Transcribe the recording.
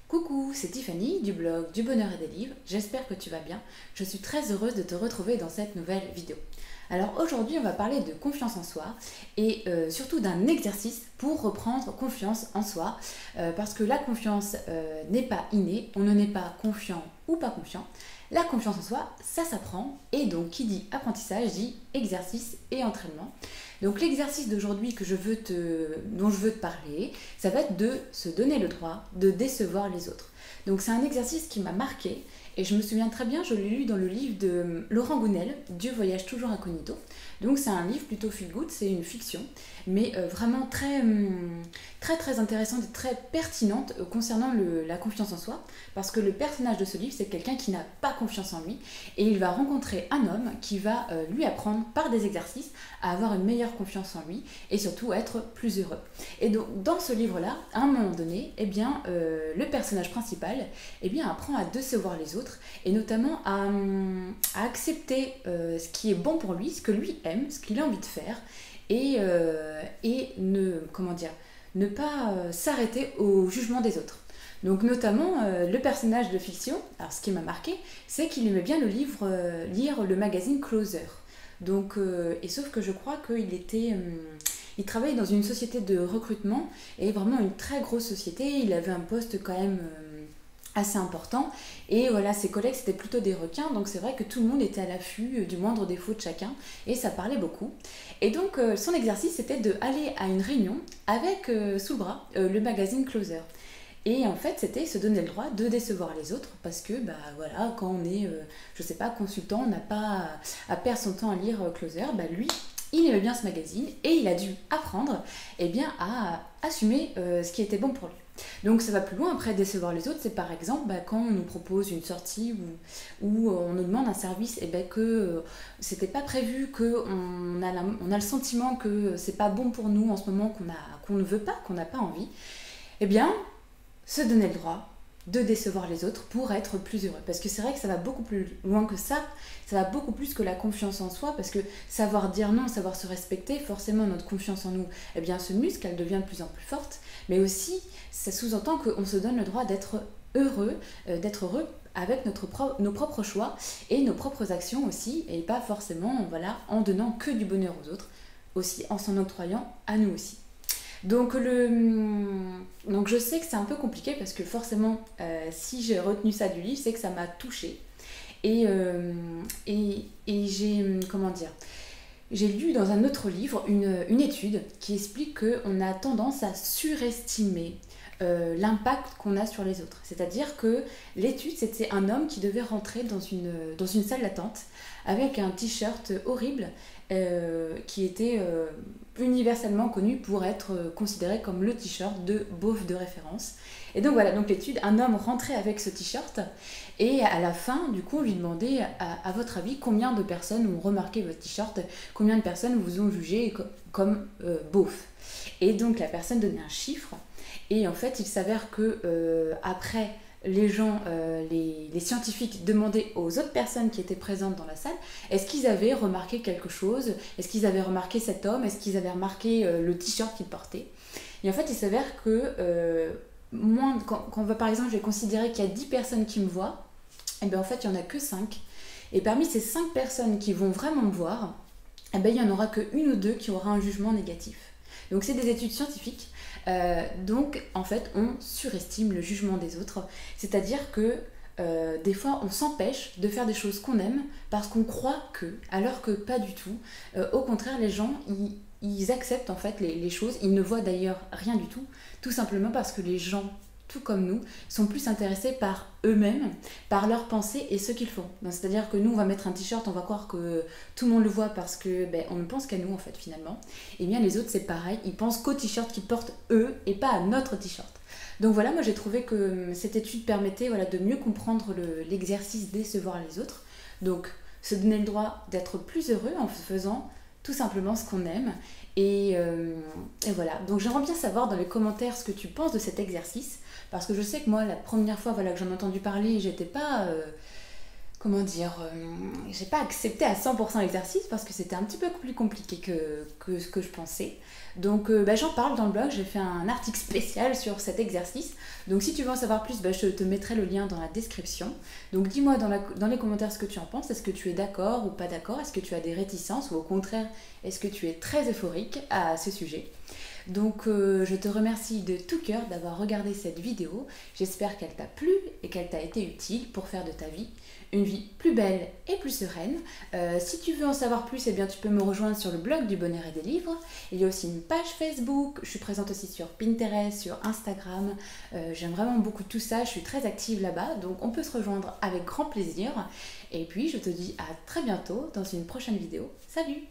Coucou, c'est Tiffany du blog du bonheur et des livres, j'espère que tu vas bien. Je suis très heureuse de te retrouver dans cette nouvelle vidéo. Alors aujourd'hui on va parler de confiance en soi et surtout d'un exercice pour reprendre confiance en soi parce que la confiance n'est pas innée, on ne n'est pas confiant ou pas confiant. La confiance en soi, ça s'apprend et donc qui dit apprentissage dit exercice et entraînement. Donc l'exercice d'aujourd'hui dont je veux te parler, ça va être de se donner le droit de décevoir les autres. Donc c'est un exercice qui m'a marqué et je me souviens très bien, je l'ai lu dans le livre de Laurent Gounel, Dieu voyage toujours incognito. Donc c'est un livre plutôt feel good, c'est une fiction, mais vraiment très intéressante et très pertinente concernant la confiance en soi, parce que le personnage de ce livre, c'est quelqu'un qui n'a pas confiance en lui, et il va rencontrer un homme qui va lui apprendre par des exercices à avoir une meilleure confiance en lui, et surtout être plus heureux. Et donc dans ce livre-là, à un moment donné, le personnage principal apprend à décevoir les autres, et notamment à accepter ce qui est bon pour lui, ce que lui aime, ce qu'il a envie de faire, et ne pas s'arrêter au jugement des autres. Donc notamment le personnage de fiction, alors ce qui m'a marqué, c'est qu'il aimait bien lire le magazine Closer. Donc, et sauf que je crois il travaillait dans une société de recrutement, et vraiment une très grosse société, il avait un poste quand même assez important, et voilà, ses collègues c'était plutôt des requins, donc c'est vrai que tout le monde était à l'affût du moindre défaut de chacun, et ça parlait beaucoup. Et donc son exercice c'était d'aller à une réunion avec sous le bras le magazine Closer. Et en fait, c'était se donner le droit de décevoir les autres parce que, quand on est, consultant, on n'a pas à perdre son temps à lire Closer, lui, il aimait bien ce magazine et il a dû apprendre à assumer ce qui était bon pour lui. Donc ça va plus loin, après décevoir les autres, c'est par exemple quand on nous propose une sortie ou on nous demande un service que c'était pas prévu, qu'on on a le sentiment que c'est pas bon pour nous en ce moment, qu'on ne veut pas, qu'on n'a pas envie, se donner le droit de décevoir les autres pour être plus heureux. Parce que c'est vrai que ça va beaucoup plus loin que ça va beaucoup plus que la confiance en soi, parce que savoir dire non, savoir se respecter, forcément notre confiance en nous se muscle, elle devient de plus en plus forte, mais aussi ça sous-entend qu'on se donne le droit d'être heureux avec nos propres choix et nos propres actions aussi, et pas forcément en donnant que du bonheur aux autres, aussi en s'en octroyant à nous aussi. Donc je sais que c'est un peu compliqué parce que forcément si j'ai retenu ça du livre, c'est que ça m'a touchée et j'ai lu dans un autre livre une étude qui explique qu'on a tendance à surestimer l'impact qu'on a sur les autres. C'est-à-dire que l'étude, c'était un homme qui devait rentrer dans une salle d'attente avec un t-shirt horrible qui était universellement connu pour être considéré comme le t-shirt de beauf de référence. Et donc voilà, donc l'étude, un homme rentrait avec ce t-shirt et à la fin, du coup, on lui demandait à votre avis combien de personnes ont remarqué votre t-shirt, combien de personnes vous ont jugé comme beauf. Et donc la personne donnait un chiffre et en fait, il s'avère que après les scientifiques demandaient aux autres personnes qui étaient présentes dans la salle, est-ce qu'ils avaient remarqué quelque chose, est-ce qu'ils avaient remarqué cet homme, est-ce qu'ils avaient remarqué le t-shirt qu'il portait. Et en fait, il s'avère que quand par exemple, je vais considérer qu'il y a 10 personnes qui me voient, et en fait, il n'y en a que 5. Et parmi ces 5 personnes qui vont vraiment me voir, il n'y en aura qu'une ou deux qui aura un jugement négatif. Donc c'est des études scientifiques. Donc en fait on surestime le jugement des autres, c'est-à-dire que des fois on s'empêche de faire des choses qu'on aime parce qu'on croit alors que pas du tout. Au contraire, les gens ils acceptent en fait les choses, ils ne voient d'ailleurs rien du tout simplement parce que les gens, tout comme nous, sont plus intéressés par eux-mêmes, par leurs pensées et ce qu'ils font. C'est-à-dire que nous, on va mettre un t-shirt, on va croire que tout le monde le voit parce que on ne pense qu'à nous en fait finalement. Et bien les autres c'est pareil, ils pensent qu'au t-shirt qu'ils portent eux et pas à notre t-shirt. Donc voilà, moi j'ai trouvé que cette étude permettait de mieux comprendre l'exercice décevoir les autres. Donc se donner le droit d'être plus heureux en faisant tout simplement ce qu'on aime. Et voilà, donc j'aimerais bien savoir dans les commentaires ce que tu penses de cet exercice, parce que je sais que moi la première fois que j'en ai entendu parler, j'étais pas comment dire, j'ai pas accepté à 100% l'exercice parce que c'était un petit peu plus compliqué que ce que je pensais. Donc j'en parle dans le blog, j'ai fait un article spécial sur cet exercice. Donc si tu veux en savoir plus, je te mettrai le lien dans la description. Donc dis-moi dans les commentaires ce que tu en penses. Est-ce que tu es d'accord ou pas d'accord? Est-ce que tu as des réticences ou au contraire, est-ce que tu es très euphorique à ce sujet? Donc je te remercie de tout cœur d'avoir regardé cette vidéo. J'espère qu'elle t'a plu et qu'elle t'a été utile pour faire de ta vie une vie plus belle et plus sereine. Si tu veux en savoir plus, eh bien, tu peux me rejoindre sur le blog du Bonheur et des Livres. Il y a aussi une page Facebook. Je suis présente aussi sur Pinterest, sur Instagram. J'aime vraiment beaucoup tout ça. Je suis très active là-bas. Donc on peut se rejoindre avec grand plaisir. Et puis je te dis à très bientôt dans une prochaine vidéo. Salut!